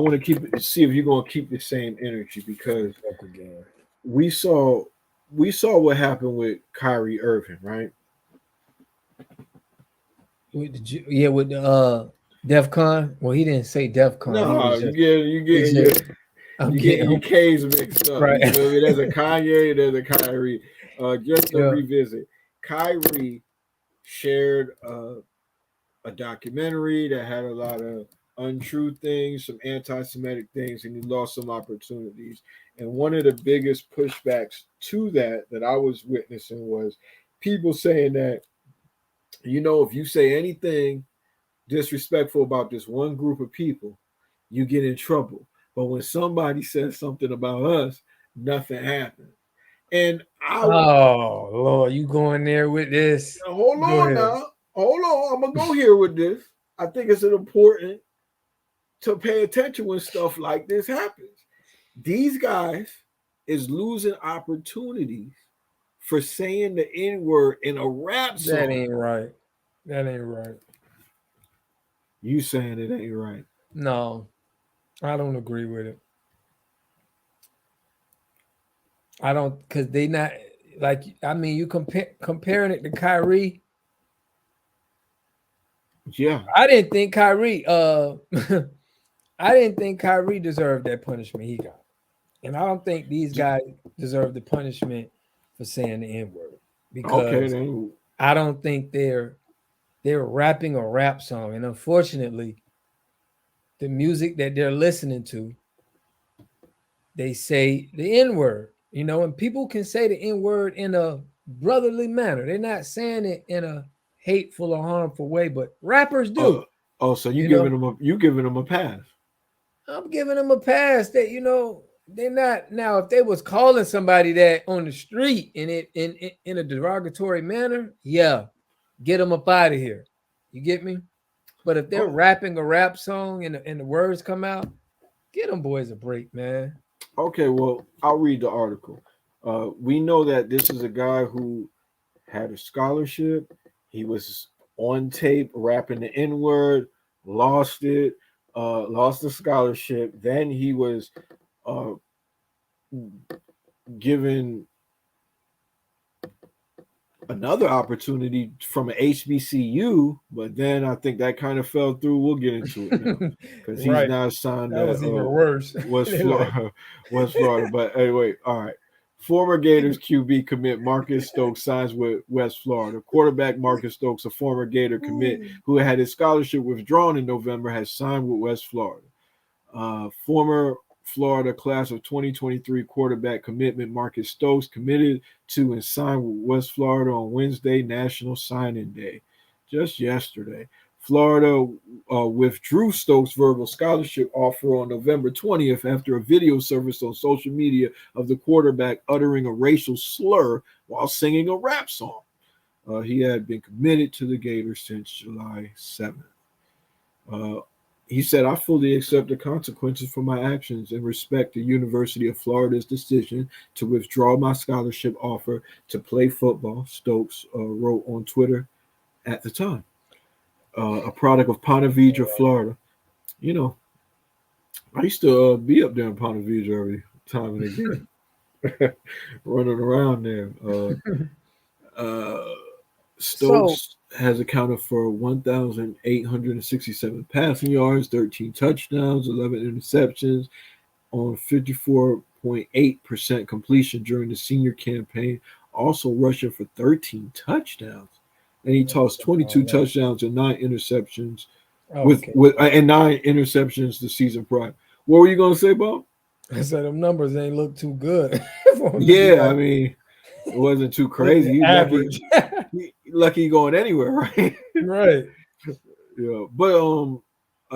want to see if you're gonna keep the same energy because we saw what happened with Kyrie Irving, right? With Def Con. Well, he didn't say Def Con. He No, was just you he get just I'm you getting getting your him K's mixed up. right. You feel me? There's a Kanye, there's a Kyrie. Just to Yeah. revisit, Kyrie shared a documentary that had a lot of untrue things, some anti-Semitic things, and he lost some opportunities. And one of the biggest pushbacks to that I was witnessing was people saying that, if you say anything disrespectful about this one group of people, you get in trouble. But when somebody says something about us, nothing happens. And Oh Lord, you going there with this? hold Go on ahead. now, hold on. I'm gonna go here with this. I think it's important to pay attention when stuff like this happens. These guys is losing opportunities for saying the N word in a rap That song. ain't right. That ain't right. You saying it ain't right. No, I don't agree with it. I don't because they not like. I mean, you comparing it to Kyrie. Yeah. I didn't think Kyrie. I didn't think Kyrie deserved that punishment he got, and I don't think these guys deserve the punishment for saying the N word Okay because then. I don't think they're rapping a rap song, and unfortunately, the music that they're listening to, they say the N word. And people can say the N word in a brotherly manner. They're not saying it in a hateful or harmful way, but rappers Uh, do. oh, so You know, you giving them a pass? I'm giving them a pass that they're not now. If they was calling somebody that on the street in a derogatory manner, yeah, get them up out of here. You get me? But if they're Oh, rapping a rap song and the words come out, get them boys a break, man. okay. Well, I'll read the article. We know that this is a guy who had a scholarship. He was on tape rapping the N word, lost it, lost the scholarship. Then he was uh, given another opportunity from an HBCU, but then I think that kind of fell through. We'll get into it now because he's Right. now signed That at was even worse. West They're like, Florida. West Florida. But anyway, all right. Former Gators QB commit Marcus Stokes signs with West Florida. Quarterback Marcus Stokes, a former Gator commit who had his scholarship withdrawn in November, has signed with West Florida. Former Florida class of 2023 quarterback commitment Marcus Stokes committed to and signed with West Florida on Wednesday, National Signing Day, just yesterday. Florida withdrew Stokes' verbal scholarship offer on November 20th after a video surfaced on social media of the quarterback uttering a racial slur while singing a rap song. He had been committed to the Gators since July 7th. Uh, he said, I fully accept the consequences for my actions and respect the University of Florida's decision to withdraw my scholarship offer to play football, Stokes wrote on Twitter at the time. A product of Ponte Vedra, Florida. You know, I used to be up there in Ponte Vedra every time and again, running around there. Uh, so Stokes has accounted for 1,867 passing yards, 13 touchdowns, 11 interceptions on 54.8% completion during the senior campaign, also rushing for 13 touchdowns. And he tossed 22 touchdowns and 9 interceptions okay. and 9 interceptions the season prior. What were you going to say, Bob? I said them numbers ain't look too good for him to be Yeah, I like mean, it wasn't too looking crazy. He's lucky. average. Lucky going anywhere, right? Right. Yeah, but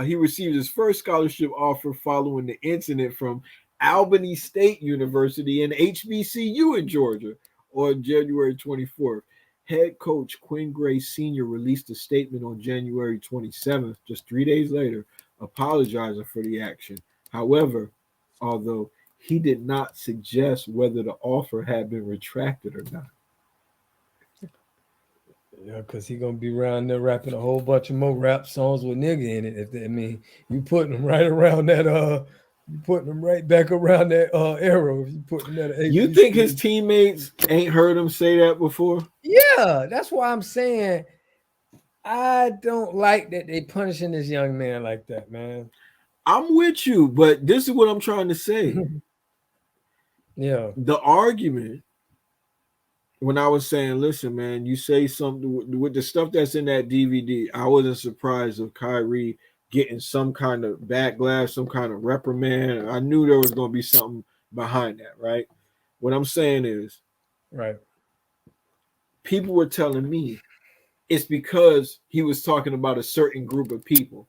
he received his first scholarship offer following the incident from Albany State University and HBCU in Georgia on January 24th. Head coach Quinn Gray Sr. released a statement on January 27th, just 3 days later, apologizing for the action. However, although he did not suggest whether the offer had been retracted or not. Yeah, because he gonna be around there rapping a whole bunch of more rap songs with nigga in it. You putting him right around that you putting him right back around that era. If you putting that at You think HBCU. his teammates ain't heard him say that before? Yeah, that's why I'm saying I don't like that they punishing this young man like that, man. I'm with you, but this is what I'm trying to say. Yeah. The argument when I was saying, listen, man, you say something with the stuff that's in that DVD, I wasn't surprised of Kyrie getting some kind of backlash, some kind of reprimand. I knew there was going to be something behind that, right? What I'm saying is, Right. people were telling me it's because he was talking about a certain group of people.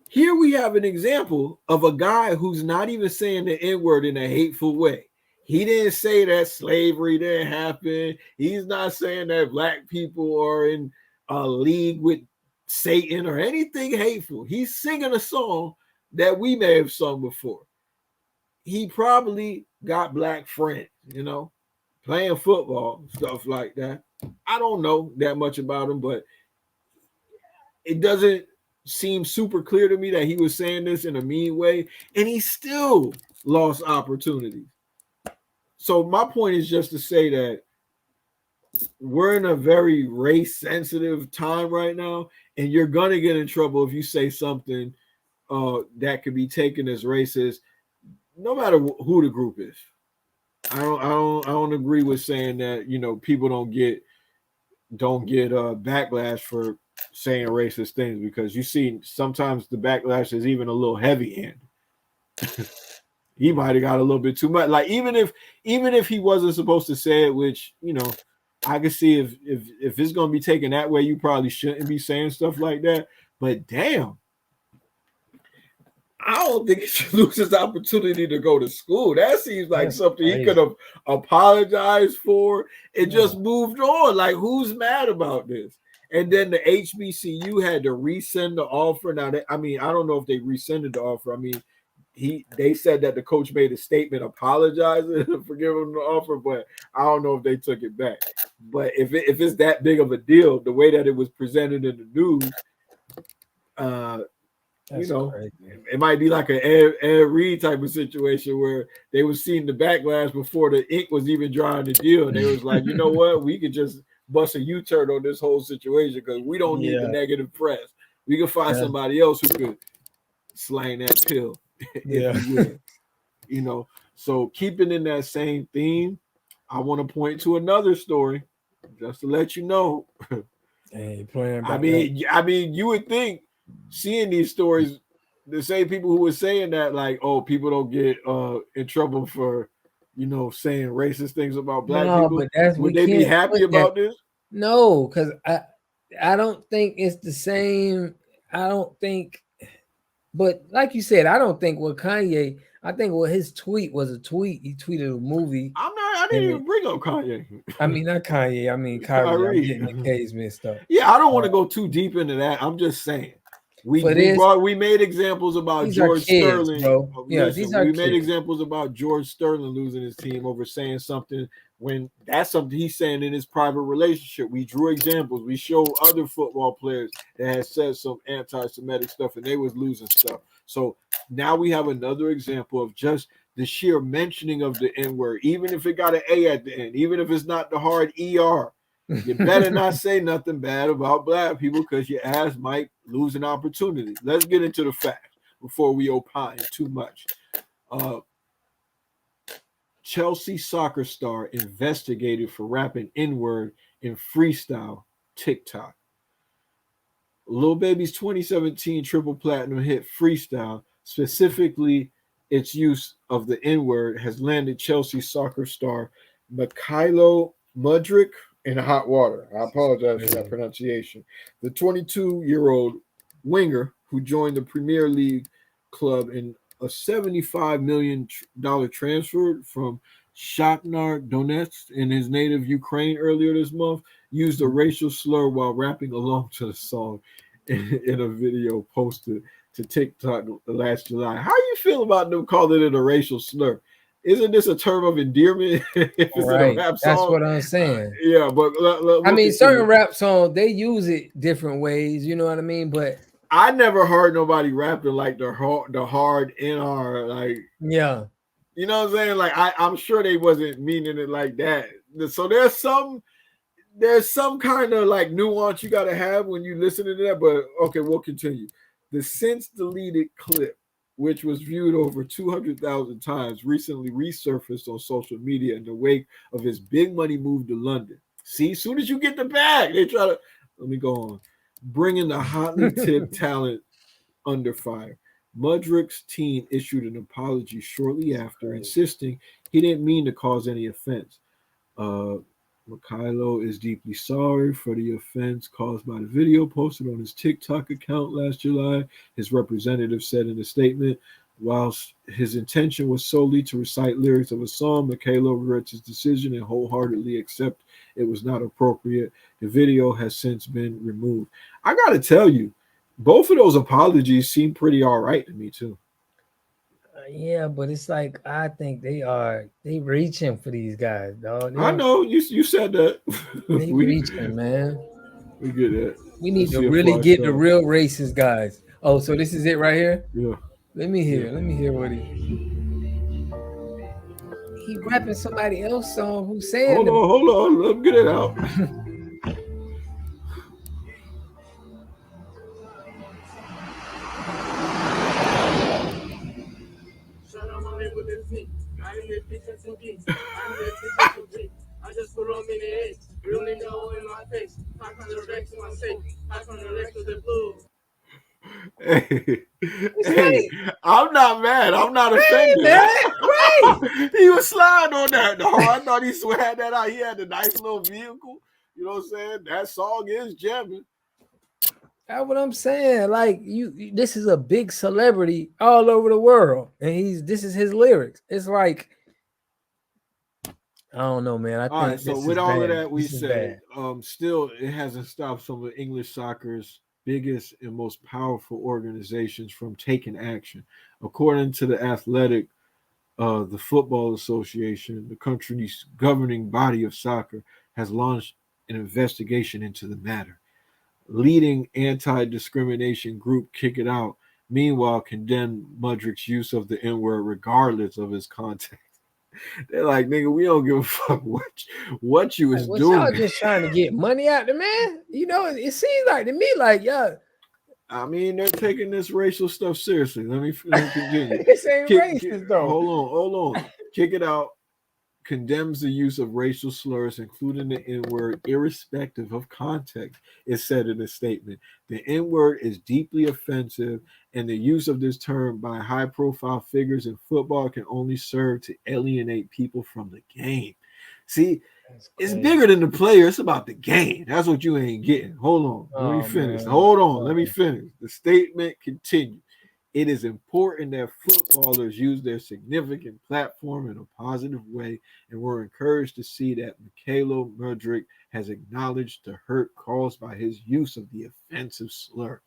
Here we have an example of a guy who's not even saying the N-word in a hateful way. He didn't say that slavery didn't happen. He's not saying that black people are in a league with Satan or anything hateful. He's singing a song that we may have sung before. He probably got black friends, playing football, stuff like that. I don't know that much about him, but it doesn't seem super clear to me that he was saying this in a mean way, and he still lost opportunities. So my point is just to say that we're in a very race sensitive time right now, and you're gonna get in trouble if you say something that could be taken as racist, no matter who the group is. I don't agree with saying that people don't get backlash for saying racist things, because you see sometimes the backlash is even a little heavy-handed. He might have got a little bit too much. Like even if he wasn't supposed to say it, which I can see if it's gonna be taken that way, you probably shouldn't be saying stuff like that. But damn, I don't think he should lose his opportunity to go to school. That seems like something he could have apologized for and just moved on. Like, who's mad about this? And then the HBCU had to resend the offer. Now, I don't know if they rescinded the offer. They said that the coach made a statement apologizing for giving the offer, but I don't know if they took it back. But if it's that big of a deal, the way that it was presented in the news, crazy. It might be like an Ed Reed type of situation where they were seeing the backlash before the ink was even dry on the deal, and they was like, you know what, we could just bust a U-turn on this whole situation because we don't need the negative press. We can find somebody else who could slang that pill. If you will. So keeping in that same theme, I want to point to another story just to let you know. You would think, seeing these stories, the same people who were saying that, like, oh, people don't get in trouble for saying racist things about black people, would they be happy about this? No, because I don't think it's the same. I don't think. But like you said, I don't think Kanye. I think his tweet was a tweet. He tweeted a movie. I didn't even bring up Kanye. Not Kanye. I mean Kyrie. I'm getting the K's mixed up. Yeah, I don't want to go too deep into that. I'm just saying. We made examples about George Sterling. Bro. Yeah, we made examples about George Sterling losing his team over saying something when that's something he's saying in his private relationship. We drew examples. We showed other football players that had said some anti-Semitic stuff and they was losing stuff. So now we have another example of just the sheer mentioning of the N-word, even if it got an A at the end, even if it's not the hard ER. You better not say nothing bad about black people because your ass might lose an opportunity. Let's get into the facts before we opine too much. Chelsea soccer star investigated for rapping N-word in freestyle TikTok. Lil Baby's 2017 triple platinum hit Freestyle, specifically its use of the N-word, has landed Chelsea soccer star Mykhailo Mudryk in hot water. I apologize for that pronunciation. The 22-year-old winger who joined the Premier League club in a $75 million transfer from Shakhtar Donetsk in his native Ukraine earlier this month used a racial slur while rapping along to the song in a video posted to TikTok last July. How do you feel about them calling it a racial slur? isn't this a term of endearment if it's in a rap song? That's what I'm saying. Yeah, but I mean, certain rap songs they use it different ways. You know what I mean? But I never heard nobody rapping like the hard NR, like yeah. You know what I'm saying? Like I'm sure they wasn't meaning it like that. So there's some kind of like nuance you got to have when you listen to that. But okay, we'll continue. The since deleted clip, which was viewed over 200,000 times, recently resurfaced on social media in the wake of his big money move to London. See, as soon as you get the bag, they try to let me go on, bringing the hotly tipped talent under fire. Mudrick's team issued an apology shortly after, insisting he didn't mean to cause any offense. Mikhailo is deeply sorry for the offense caused by the video posted on his TikTok account last July, his representative said in a statement. Whilst his intention was solely to recite lyrics of a song, Mikhailo regrets his decision and wholeheartedly accepts it was not appropriate. The video has since been removed. I got to tell you, both of those apologies seem pretty all right to me too. Yeah, but it's like I think they reaching for these guys, dog. I know you said that. They reaching, man. We get that. We need to really get the real racist guys. Oh, so this is it right here? Yeah. Let me hear what he rapping somebody else's song. Who's saying? Hold on. Let me get it out. I just put on many eggs, real nigga in my face, 500 racks in my safe, 500 racks with the blue. Hey, I'm not mad. I'm not offended. Right. He was sliding on that. No, I thought he had that out. He had a nice little vehicle. You know what I'm saying? That song is jamming. That's what I'm saying. Like this is a big celebrity all over the world, and this is his lyrics. It's like I don't know, man. I think right, so with all of that we said, still it hasn't stopped some of English soccer's biggest and most powerful organizations from taking action. According to the Athletic, the Football Association, the country's governing body of soccer, has launched an investigation into the matter. Leading anti-discrimination group Kick It Out, meanwhile, condemned Mudrick's use of the N-word regardless of his context. They're like, nigga, we don't give a fuck what you was doing. Y'all just trying to get money out the man. You know, it seems like to me, like, yeah. I mean, they're taking this racial stuff seriously. Let me continue. This ain't racist, though. Hold on. Kick It Out condemns the use of racial slurs, including the N-word, irrespective of context, it said in a statement. The N-word is deeply offensive, and the use of this term by high-profile figures in football can only serve to alienate people from the game. See, it's bigger than the player. It's about the game. That's what you ain't getting. Hold on. Let me finish. Man. Hold on. Let me finish. The statement continues. It is important that footballers use their significant platform in a positive way, and we're encouraged to see that Mikhailo Mudryk has acknowledged the hurt caused by his use of the offensive slur.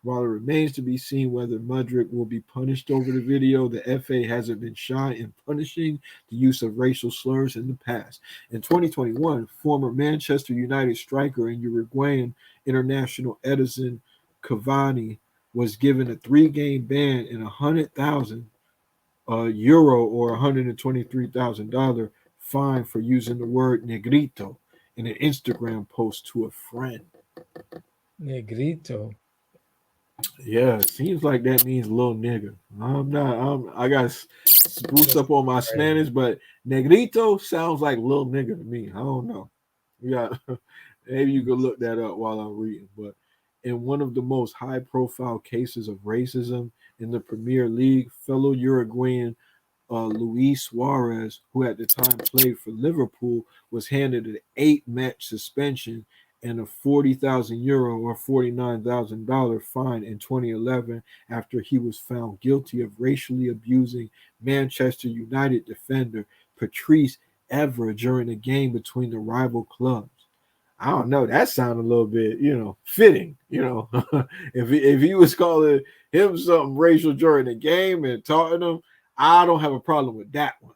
While it remains to be seen whether Mudryk will be punished over the video, the FA hasn't been shy in punishing the use of racial slurs in the past. In 2021, former Manchester United striker and Uruguayan international Edison Cavani was given a 3-game ban and €100,000 or $123,000 fine for using the word negrito in an Instagram post to a friend. Negrito. Yeah, it seems like that means little nigga. I got to spruce up on my Spanish, but negrito sounds like little nigga to me. I don't know. Yeah, maybe you could look that up while I'm reading, but in one of the most high-profile cases of racism in the Premier League, fellow Uruguayan Luis Suarez, who at the time played for Liverpool, was handed an 8-match suspension and a €40,000 or $49,000 fine in 2011 after he was found guilty of racially abusing Manchester United defender Patrice Evra during a game between the rival clubs. I don't know. That sounded a little bit, fitting. If he was calling him something racial during the game and talking to him, I don't have a problem with that one.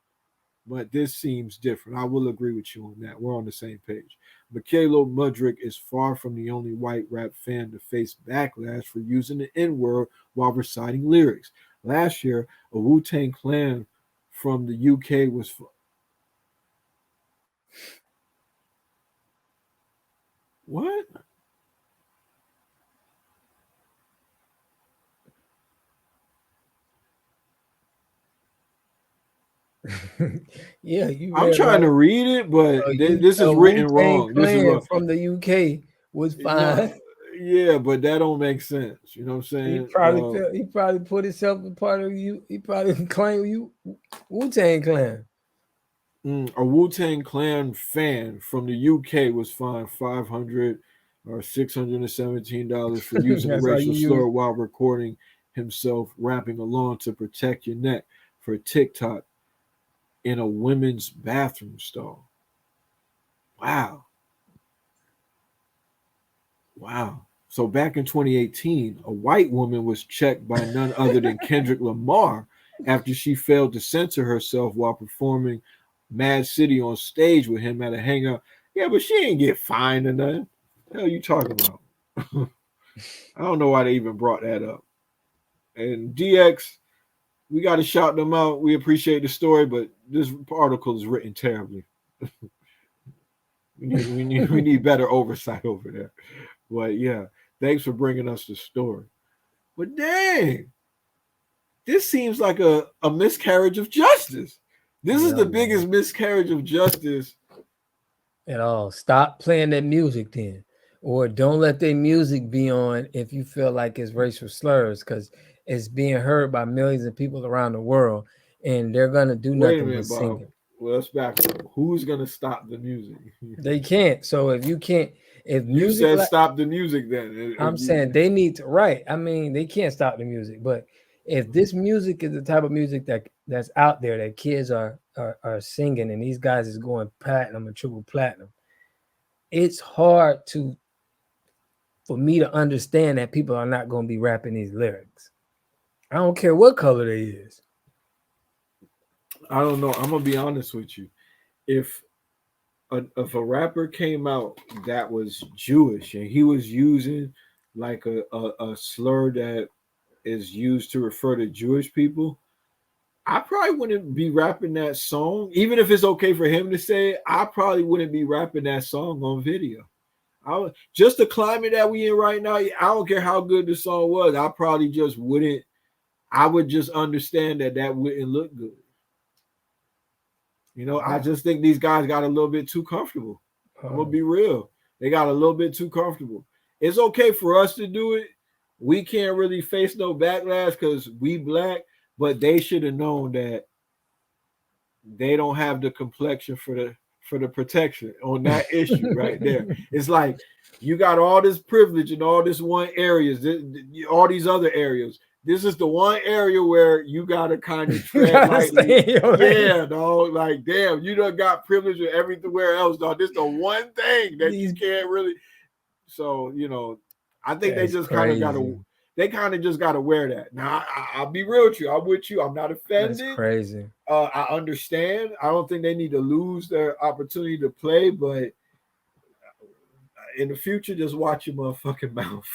but this seems different. I will agree with you on that. We're on the same page. Michaela Mudrick is far from the only white rap fan to face backlash for using the N-word while reciting lyrics. Last year, a Wu-Tang Clan from the UK was... What? Yeah, you. I'm trying to read it, but this is written wrong. This is wrong. From the UK was fine. Yeah, but that don't make sense. You know what I'm saying? He probably put himself a part of you. He probably claimed you Wu-Tang Clan. A Wu-Tang Clan fan from the UK was fined $500 or $617 for using a racial slur while recording himself rapping along to protect your neck for TikTok in a women's bathroom stall. Wow. So back in 2018, a white woman was checked by none other than Kendrick Lamar after she failed to censor herself while performing Mad City on stage with him at a hangout. Yeah, but she ain't get fined or nothing. What the hell you talking about? I don't know why they even brought that up. And DX, we got to shout them out. We appreciate the story, but this article is written terribly. we need better oversight over there. But yeah, thanks for bringing us the story. But dang, this seems like a miscarriage of justice. This is the biggest miscarriage of justice at all. Stop playing that music then, or don't let their music be on if you feel like it's racial slurs, because it's being heard by millions of people around the world, and they're gonna do nothing but sing it. Well, let's back up. Who's gonna stop the music? They can't. So if you can't, if music, you said stop the music, then I'm saying they need to. Right? I mean, they can't stop the music, but if this music is the type of music that's out there that kids are singing, and these guys is going platinum and triple platinum, it's hard for me to understand that people are not going to be rapping these lyrics. I don't care what color they is. I don't know. I'm gonna be honest with you. If a rapper came out that was Jewish and he was using like a slur that is used to refer to Jewish people, I probably wouldn't be rapping that song. Even if it's okay for him to say it, I probably wouldn't be rapping that song on video. Just the climate that we in right now, I don't care how good the song was, I probably just wouldn't. I would just understand that wouldn't look good. You know, I just think these guys got a little bit too comfortable. I'm gonna be real. They got a little bit too comfortable. It's okay for us to do it. We can't really face no backlash because we black, but they should have known that they don't have the complexion for the protection on that issue right there. It's like you got all this privilege in all this one areas, all these other areas. This is the one area where you gotta kind of tread lightly. Yeah, dog. Like, damn, you done got privilege with everywhere else, dog. This is the one thing that you can't really. So, you know, I think they just kind of gotta wear that. Now, I'll be real with you. I'm with you. I'm not offended. That's crazy. I understand. I don't think they need to lose their opportunity to play, but in the future, just watch your motherfucking mouth.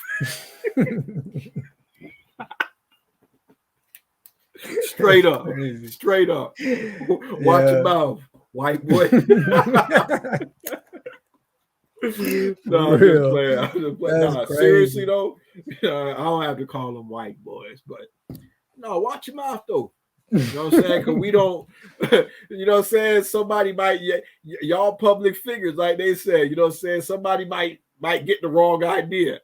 Straight up. Watch your mouth, white boy. No, I'm just playing. Nah, seriously though, I don't have to call them white boys, but no, watch your mouth though. You know what I'm saying? Because we don't, you know what I'm saying? Somebody might, y'all public figures, like they said, you know what I'm saying? Somebody might get the wrong idea.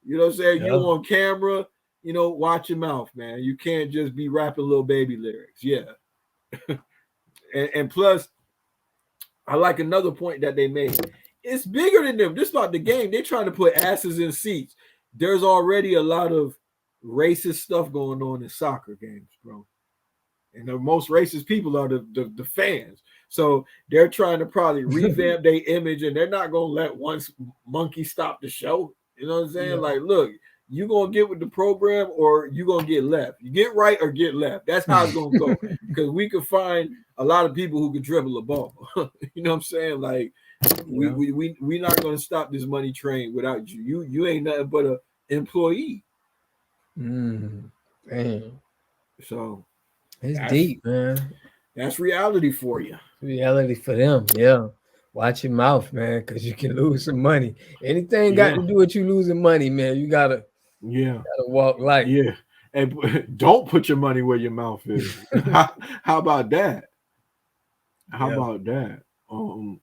You know what I'm saying? You on camera, you know, watch your mouth, man. You can't just be rapping little baby lyrics. Yeah. and plus, I like another point that they made. It's bigger than them. This is not the game. They're trying to put asses in seats. There's already a lot of racist stuff going on in soccer games, bro. And the most racist people are the fans. So they're trying to probably revamp their image, and they're not going to let one monkey stop the show. You know what I'm saying? Yeah. Like, look, you gonna get with the program or you gonna get left. You get right or get left. That's how it's gonna go. Because we could find a lot of people who could dribble the ball. You know what I'm saying? Like we not gonna stop this money train without you. You ain't nothing but a employee. Damn. So It's deep, man. That's reality for you. Reality for them, yeah. Watch your mouth, man, because you can lose some money. Anything got to do with you losing money, man. You gotta walk light. Yeah. And don't put your money where your mouth is. How about that? How about that?